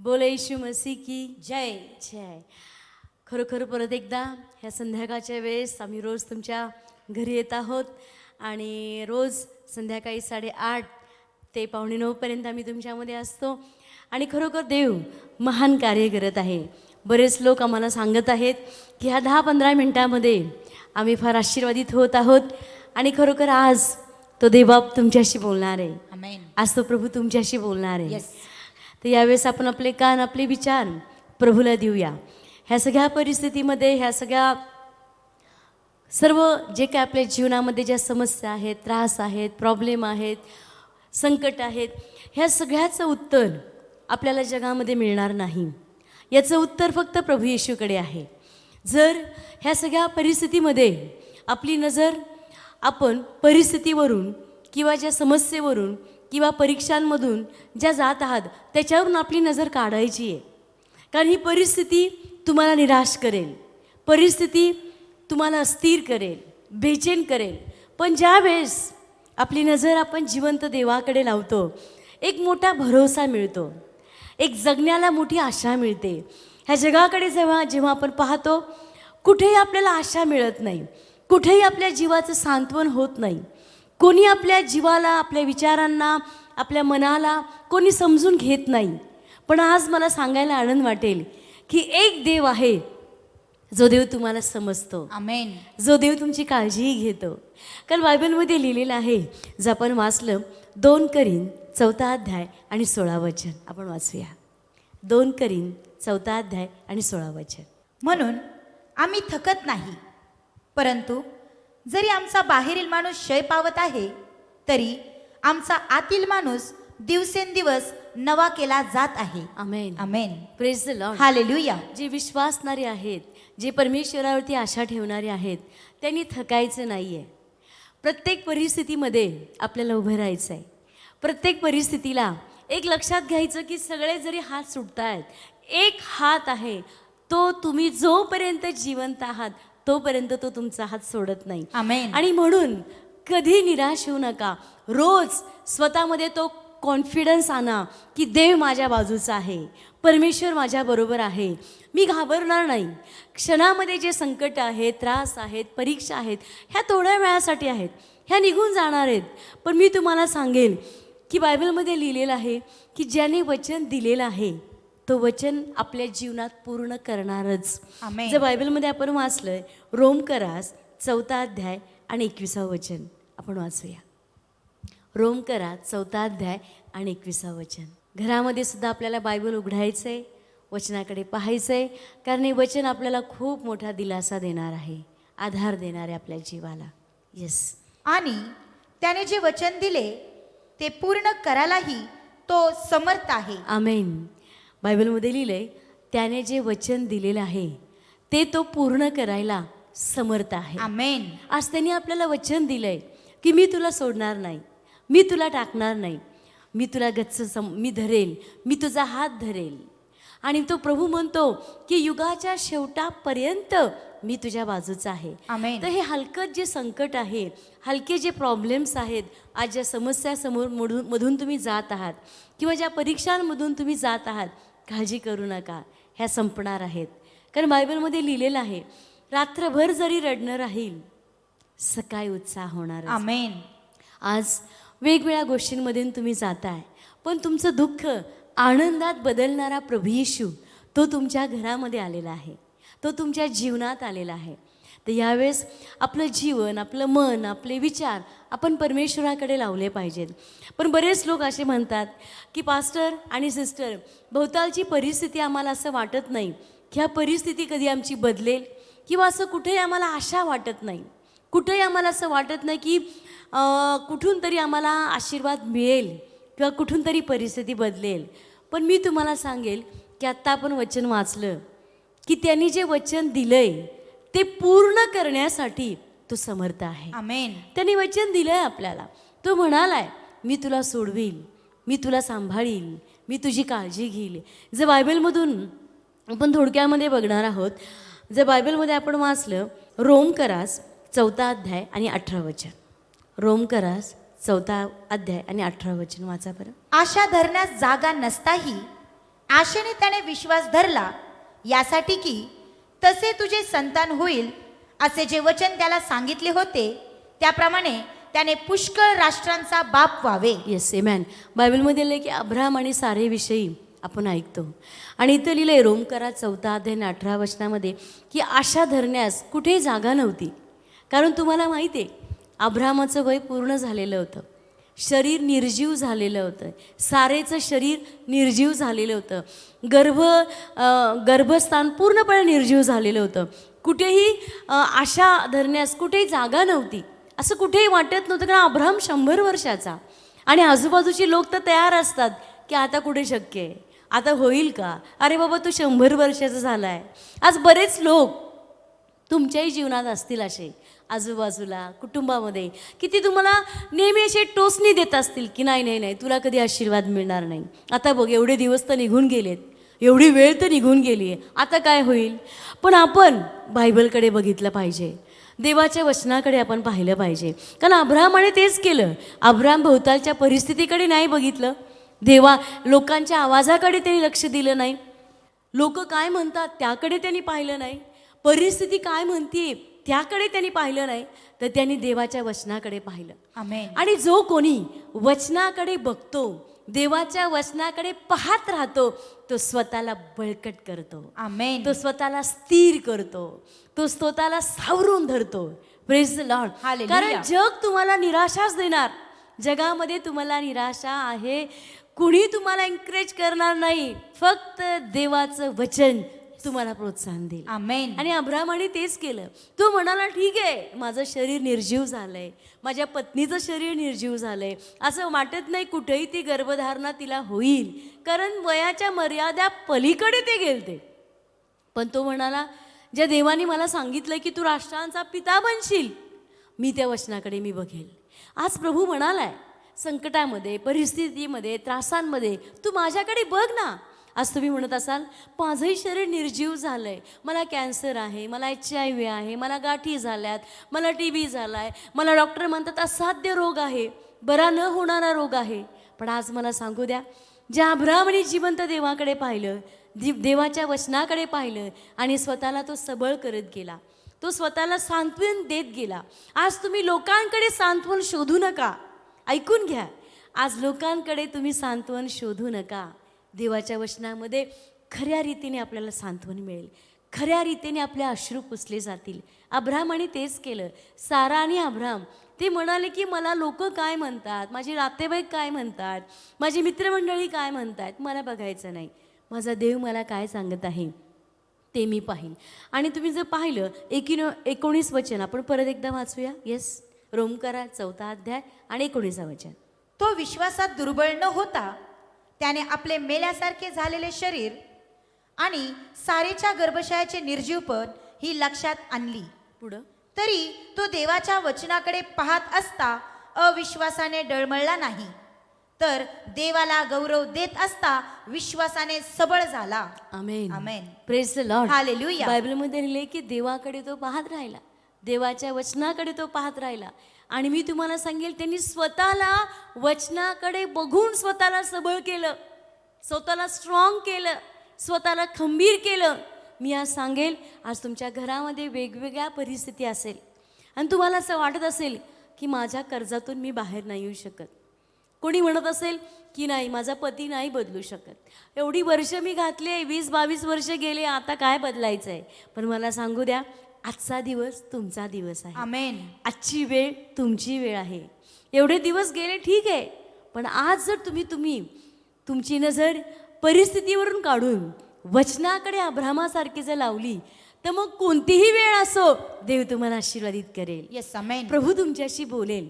बोले येशू मसीह की जय जय. खरोखर परत एकदा ह्या संध्याकाळच्या वेळेस आम्ही रोज तुमच्या घरी येत आहोत आणि रोज संध्याकाळी 8:30 ते 8:45पर्यंत आम्ही तुमच्यामध्ये असतो आणि खरोखर देव महान कार्य करत आहे. बरेच लोक आम्हाला सांगत आहेत की ह्या 10-15 मिनटामध्ये आम्ही फार आशीर्वादित होत आहोत आणि खरोखर आज तो देवबाप तुमच्याशी बोलणार आहे. आमेन. आज तो प्रभू तुमच्याशी बोलणार आहे. येस. तर यावेळेस आपण आपले कान आपले विचार प्रभूला देऊया. ह्या सगळ्या परिस्थितीमध्ये ह्या सगळ्या सर्व जे काय आपल्या जीवनामध्ये ज्या समस्या आहेत, त्रास आहेत, प्रॉब्लेम आहेत, संकट आहेत, ह्या सगळ्याचं उत्तर आपल्याला जगामध्ये मिळणार नाही. याचं उत्तर फक्त प्रभू येशूकडे आहे. जर ह्या सगळ्या परिस्थितीमध्ये आपली नजर आपण परिस्थितीवरून किंवा ज्या समस्येवरून किंवा परीक्षांमधून ज्या जात आहात त्याच्यावरून आपली नजर काढायची आहे. कारण ही परिस्थिती तुम्हाला निराश करेल, परिस्थिती तुम्हाला अस्थिर करेल, बेचैन करेल. पण ज्या वेळेस आपली नजर आपण जिवंत देवाकडे लावतो, एक मोठा भरोसा मिळतो, एक जगण्याला मोठी आशा मिळते. ह्या जगाकडे जेव्हा आपण पाहतो कुठेही आपल्याला आशा मिळत नाही, कुठेही आपल्या जीवाचं सांत्वन होत नाही, कोणी आपल्या जीवाला, आपल्या विचारांना, आपल्या मनाला कोणी समजून घेत नाही. पण आज मला सांगायला आनंद वाटेल की एक देव आहे जो देव तुम्हाला समजतो, आमेन. जो देव तुमची काळजीही घेतो. कारण बायबलमध्ये लिहिलेलं आहे, जर आपण वाचलं 2 करीन 4 अध्याय आणि 16 वचन आपण वाचूया. 2 करीन 4 अध्याय आणि 16 वचन. म्हणून आम्ही थकत नाही, परंतु जरी आमचा बाहेरील माणूस क्षय पावत आहे तरी आमचा आतील माणूस दिवसेंदिवस नवा केला जात आहे. Amen. Amen. Praise the Lord. Hallelujah. जे विश्वासणारे आहेत, जे परमेश्वरावरती आशा ठेवणारे आहेत, त्यांनी थकायचं नाही आहे. प्रत्येक परिस्थितीमध्ये आपल्याला उभं राहायचं आहे. प्रत्येक परिस्थितीला एक लक्षात घ्यायचं की सगळे जरी हात सुटत आहेत, एक हात आहे तो तुम्ही जोपर्यंत जिवंत आहात तोपर्यंत तो तुमचा हात सोडत नाही. आमेन. आणि म्हणून कधी निराश होऊ नका. रोज स्वतःमध्ये तो कॉन्फिडन्स आणा की देव माझ्या बाजूचा आहे, परमेश्वर माझ्याबरोबर आहे, मी घाबरणार नाही. क्षणामध्ये जे संकट आहेत, त्रास आहेत, परीक्षा आहेत, ह्या थोड्या वेळासाठी आहेत, ह्या निघून जाणार आहेत. पण मी तुम्हाला सांगेल की बायबलमध्ये लिहिलेलं आहे की ज्याने वचन दिलेलं आहे तो वचन आपल्या जीवनात पूर्ण करणारच. आमेन. जर बायबलमध्ये आपण वाचलंय रोमकरास 4 अध्याय आणि 21 वचन आपण वाचूया. रोमकरास 4 अध्याय आणि 21 वचन. घरामध्ये सुद्धा आपल्याला बायबल उघडायचं आहे, वचनाकडे पाहायचं आहे. कारण हे वचन आपल्याला खूप मोठा दिलासा देणार आहे, आधार देणार आहे आपल्या जीवाला. येस. आणि त्याने जे वचन दिले ते पूर्ण करायलाही तो समर्थ आहे. आमेन. बायबलमध्ये लिहिलंय त्याने जे वचन दिलेलं आहे ते तो पूर्ण करायला समर्थ आहे. आमेन. आज त्यांनी आपल्याला वचन दिलंय की मी तुला सोडणार नाही, मी तुला टाकणार नाही, मी तुला मी धरेल, मी तुझा हात धरेल. आणि तो प्रभू म्हणतो की युगाच्या शेवटापर्यंत मी तुझ्या बाजूचा आहे. आमेन. तर हे हलकं जे संकट आहे, हलके जे प्रॉब्लेम्स आहेत, आज ज्या समस्या मधून तुम्ही जात आहात किंवा ज्या परीक्षांमधून तुम्ही जात आहात, काळजी करू नका, ह्या संपणार आहेत. कारण बायबलमध्ये लिहिलेलं आहे रात्रभर जरी रडणं राहील सकाळी उत्साह होणार. आमेन. आज वेगवेगळ्या गोष्टींमधून तुम्ही जाताय, पण तुमचं दुःख आनंदात बदलणारा प्रभू येशू तो तुमच्या घरामध्ये आलेला आहे, तो तुमच्या जीवनात आलेला आहे. तर यावेळेस आपलं जीवन, आपलं मन, आपले विचार आपण परमेश्वराकडे लावले पाहिजेत. पण बरेच लोक असे म्हणतात की पास्टर आणि सिस्टर, भोवतालची परिस्थिती आम्हाला असं वाटत नाही की ह्या परिस्थिती कधी आमची बदलेल, किंवा असं कुठेही आम्हाला आशा वाटत नाही, कुठेही आम्हाला असं वाटत नाही की कुठून तरी आम्हाला आशीर्वाद मिळेल किंवा कुठून तरी परिस्थिती बदलेल. पण मी तुम्हाला सांगेल की आत्ता आपण वचन वाचलं की त्यांनी जे वचन दिलंय ते पूर्ण करण्यासाठी तो समर्थ आहे. आमेन. त्यांनी वचन दिलंय आपल्याला. तो म्हणालाय मी तुला सोडवील, मी तुला सांभाळील, मी तुझी काळजी घेईल. जर बायबलमधून आपण थोडक्यामध्ये बघणार आहोत, जर बायबलमध्ये आपण वाचलं रोमकरास 4 अध्याय आणि 18 वचन. रोमकरास 4 अध्याय आणि 18 वचन वाचा बरं. आशा धरण्यास जागा नसताही आशेने त्याने विश्वास धरला, यासाठी की तसे तुझे संतान होईल असे जे वचन त्याला सांगितले होते, त्याप्रमाणे त्याने पुष्कळ राष्ट्रांचा बाप व्हावे. येस एमॅन. बायबलमध्ये लिहिलं की अब्राहम आणि सारेविषयी आपण ऐकतो. आणि इथं लिहिलंय रोमकरा 4 अध्याय 18 वचनामध्ये की आशा धरण्यास कुठेही जागा नव्हती. कारण तुम्हाला माहिती आहे अब्राहमाचं वय पूर्ण झालेलं होतं, शरीर निर्जीव झालेलं होतं, सारेचं शरीर निर्जीव झालेलं होतं, गर्भस्थान पूर्णपणे निर्जीव झालेलं होतं. कुठेही आशा धरण्यास कुठेही जागा नव्हती, असं कुठेही वाटत नव्हतं. कारण अब्राहम 100 वर्षाचा आणि आजूबाजूची लोक तर तयार असतात की आता कुठे शक्य आहे, आता होईल का, अरे बाबा तू 100 वर्षाचा झाला आहे. आज बरेच लोक तुमच्याही जीवनात असतील असे आजूबाजूला कुटुंबामध्ये की ते तुम्हाला नेहमी असे टोचणी देत असतील की नाही नाही नाही तुला कधी आशीर्वाद मिळणार नाही, आता बघ एवढे दिवस तर निघून गेलेत, एवढी वेळ तर निघून गेली आहे, आता काय होईल. पण आपण बायबलकडे बघितलं पाहिजे, देवाच्या वचनाकडे आपण पाहिलं पाहिजे. कारण अब्राहमाने तेच केलं. अब्राहम भोवतालच्या परिस्थितीकडे नाही बघितलं, लोकांच्या आवाजाकडे त्यांनी लक्ष दिलं नाही, लोक काय म्हणतात त्याकडे त्यांनी पाहिलं नाही, परिस्थिती काय म्हणते त्याकडे त्यांनी पाहिलं नाही, तर त्यांनी देवाच्या वचनाकडे पाहिलं. आमेन. आणि जो कोणी वचनाकडे बघतो, देवाच्या वचनाकडे पाहत राहतो, तो स्वतःला बळकट करतो, आमेन. तो स्वतःला स्थिर करतो, तो स्वतःला सावरून धरतो. Praise the Lord. हालेलुया. कारण जग तुम्हाला निराशाच देणार, जगामध्ये तुम्हाला निराशा आहे, कुणी तुम्हाला एन्करेज करणार नाही, फक्त देवाचं वचन तुम्हाला प्रोत्साहन देईल. आमेन. आणि अब्राहमाने तेच केलं. तो म्हणाला ठीक आहे, माझं शरीर निर्जीव झालंय, माझ्या पत्नीचं शरीर निर्जीव झालंय, असं वाटत नाही कुठेही ती गर्भधारणा तिला होईल, कारण वयाच्या मर्यादा पलीकडे ते गेलते. पण तो म्हणाला ज्या देवाने मला सांगितलं की तू राष्ट्रांचा पिता बनशील, मी त्या वचनाकडे मी बघेल. आज प्रभू म्हणालाय संकटामध्ये, परिस्थितीमध्ये, त्रासांमध्ये तू माझ्याकडे बघ ना. आज तुम्ही म्हणत असाल माझंही शरीर निर्जीव झालं आहे, मला कॅन्सर आहे, मला HIV आहे, मला गाठी झाल्यात, मला TB झाला आहे, मला डॉक्टर म्हणतात असाध्य रोग आहे, बरा न होणारा रोग आहे. पण आज मला सांगू द्या, ज्या अब्राहमाने जिवंत देवाकडे पाहिलं, देवाच्या वचनाकडे पाहिलं आणि स्वतःला तो सबळ करत गेला, तो स्वतःला सांत्वन देत गेला. आज तुम्ही लोकांकडे सांत्वन शोधू नका. ऐकून घ्या, आज लोकांकडे तुम्ही सांत्वन शोधू नका. देवाच्या वचनामध्ये खऱ्या रीतीने आपल्याला सांत्वन मिळेल, खऱ्या रीतीने आपले अश्रू पुसले जातील. अब्राहमाने तेच केलं. सारा आणि अब्राहम ते म्हणाले की मला लोक काय म्हणतात, माझे नातेवाईक काय म्हणतात, माझी मित्रमंडळी काय म्हणतात, मला बघायचं नाही, माझा देव मला काय सांगत आहे ते मी पाहीन. आणि तुम्ही जर पाहिलं 19 वचन आपण परत एकदा वाचूया. येस, रोमकरा 4 अध्याय आणि 19 वचन. तो विश्वासात दुर्बळ न होता त्याने आपले मेल्यासारखे झालेले शरीर आणि सारेच्या गर्भशयाचे निर्जीवपण ही लक्षात आणली. पुढं तरी तो देवाच्या वचनाकडे पाहत असता अविश्वासाने डळमळला नाही, तर देवाला गौरव देत असता विश्वासाने सबळ झाला. Amen. Amen. Praise the Lord. Hallelujah. बायबलमध्ये लिहिले की देवाकडे तो पाहत राहिला, देवाच्या वचनाकडे तो पाहत राहिला. आणि मी तुम्हाला सांगेल त्यांनी स्वतःला वचनाकडे बघून स्वतःला सबळ केलं, स्वतःला स्ट्रॉंग केलं, स्वतःला खंबीर केलं. मी आज सांगेल, आज तुमच्या घरामध्ये वेगवेगळ्या परिस्थिती असेल आणि तुम्हाला असं वाटत असेल की माझ्या कर्जातून मी बाहेर नाही येऊ शकत. कोणी म्हणत असेल की नाही माझा पती नाही बदलू शकत, एवढी वर्ष मी घातले, 20-22 वर्ष गेले, आता काय बदलायचं आहे. पण मला सांगू द्या, आजचा दिवस तुमचा दिवस आहे. आमेन. आजची वेळ तुमची वेळ आहे. एवढे दिवस गेले ठीक आहे, पण आज जर तुम्ही तुमची नजर परिस्थितीवरून काढून वचनाकडे अब्राहमासारखी जर लावली, तर मग कोणतीही वेळ असो देव तुम्हाला आशीर्वादित करेल. येस. आमेन. प्रभू तुमच्याशी बोलेल,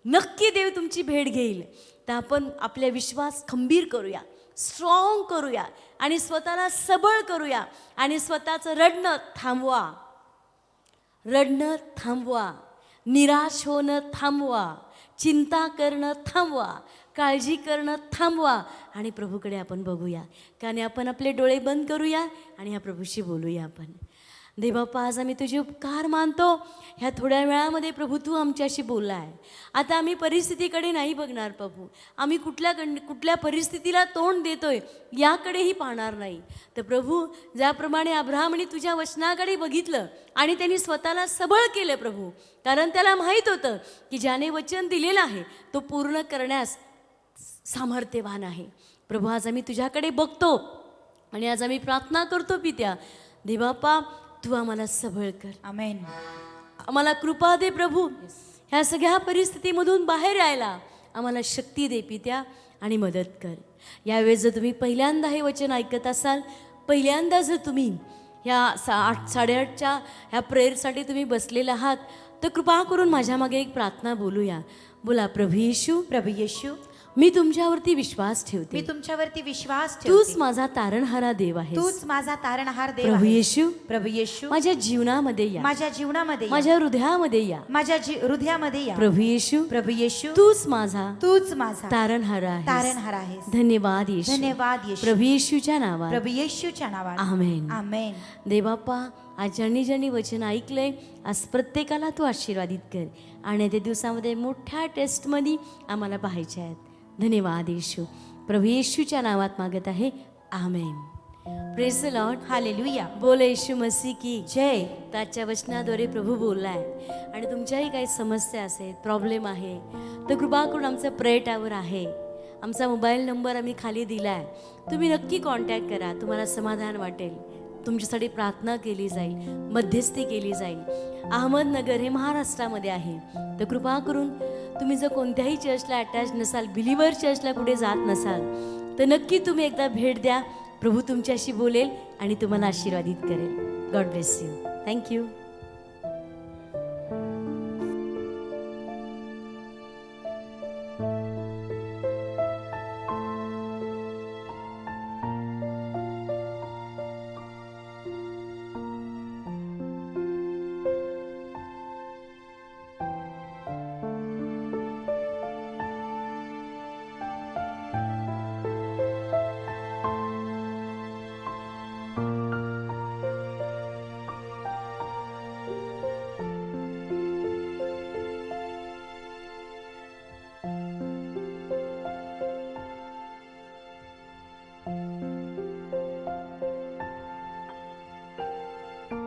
नक्की देव तुमची भेट घेईल. तर आपण आपला विश्वास खंबीर करूया, स्ट्रॉंग करूया आणि स्वतःला सबळ करूया आणि स्वतःचं रडणं थांबवा, रडणं थांबवा, निराश होणं थांबवा, चिंता करणं थांबवा, काळजी करणं थांबवा आणि प्रभूकडे आपण बघूया. कारण आपण आपले डोळे बंद करूया आणि ह्या प्रभूशी बोलूया आपण. देवबाप्पा, आज आम्ही तुझे उपकार मानतो. ह्या थोड्या वेळामध्ये प्रभू तू आमच्याशी बोलला आहे. आता आम्ही परिस्थितीकडे नाही बघणार प्रभू. आम्ही कुठल्या परिस्थितीला तोंड देतोय याकडेही पाहणार नाही. तर प्रभू, ज्याप्रमाणे अब्राहमने तुझ्या वचनाकडे बघितलं आणि त्यांनी स्वतःला सबळ केलं प्रभू, कारण त्याला माहीत होतं की ज्याने वचन दिलेलं आहे तो पूर्ण करण्यास सामर्थ्यवान आहे. प्रभू, आज आम्ही तुझ्याकडे बघतो आणि आज आम्ही प्रार्थना करतो पित्या, देवबाप्पा तू आम्हाला सबळ कर. आमेन. आम्हाला कृपा दे प्रभू. ह्या सगळ्या परिस्थितीमधून बाहेर यायला आम्हाला शक्ती दे पित्या आणि मदत कर. यावेळेस जर तुम्ही पहिल्यांदा हे वचन ऐकत असाल, पहिल्यांदा जर तुम्ही ह्या 8:30च्या ह्या प्रेयरसाठी तुम्ही बसलेले आहात, तर कृपा करून माझ्या मागे एक प्रार्थना बोलूया. बोला, प्रभू येशू, प्रभू येशू, मी तुमच्यावरती विश्वास ठेवते. मी तुमच्यावरती विश्वास तूच ठेवते. माझा तारणहारा देव आहे. तूच माझा तारणहार देव प्रभू आहेस. येशू, प्रभू येशू, माझ्या जीवनामध्ये या, माझ्या जीवनामध्ये या. माझ्या हृदयामध्ये या. माझ्या हृदयामध्ये या. प्रभू येशू, प्रभू येशू, तूच माझा तूच माझा तारणहार आहे. तारणहार आहेस. धन्यवाद येशू. धन्यवाद येशू. प्रभू येशूच्या नावात प्रभू येशूच्या नावात आमेन. आमेन. देवबाप्पा, आज ज्यांनी ज्यांनी वचन ऐकलंय, आज प्रत्येकाला तू आशीर्वादित कर आणि त्या दिवसामध्ये मोठ्या टेस्टमध्ये आम्हाला पाहायचे आहेत. धन्यवाद येशू. प्रभू येशूच्या नावात मागत आहे. Amen. Praise the Lord. Hallelujah. बोल येशू मसीह की जय. त्याच्या वचनाद्वारे प्रभू बोललाय. आणि तुमच्याही काही समस्या असेल, प्रॉब्लेम आहे, तर कृपा करून आमचं प्रेयर टावर आहे. आमचा मोबाईल नंबर आम्ही खाली दिला आहे. तुम्ही नक्की कॉन्टॅक्ट करा. तुम्हाला समाधान वाटेल. तुमच्यासाठी प्रार्थना केली जाईल, मध्यस्थी केली जाईल. अहमदनगर हे महाराष्ट्रामध्ये आहे. तर कृपा करून तुम्ही जर कोणत्याही चर्चला अटॅच नसाल, बिलिव्हर चर्चला कुठे जात नसाल, तर नक्की तुम्ही एकदा भेट द्या. प्रभू तुमच्याशी बोलेल आणि तुम्हाला आशीर्वादित करेल. God bless you. थँक्यू.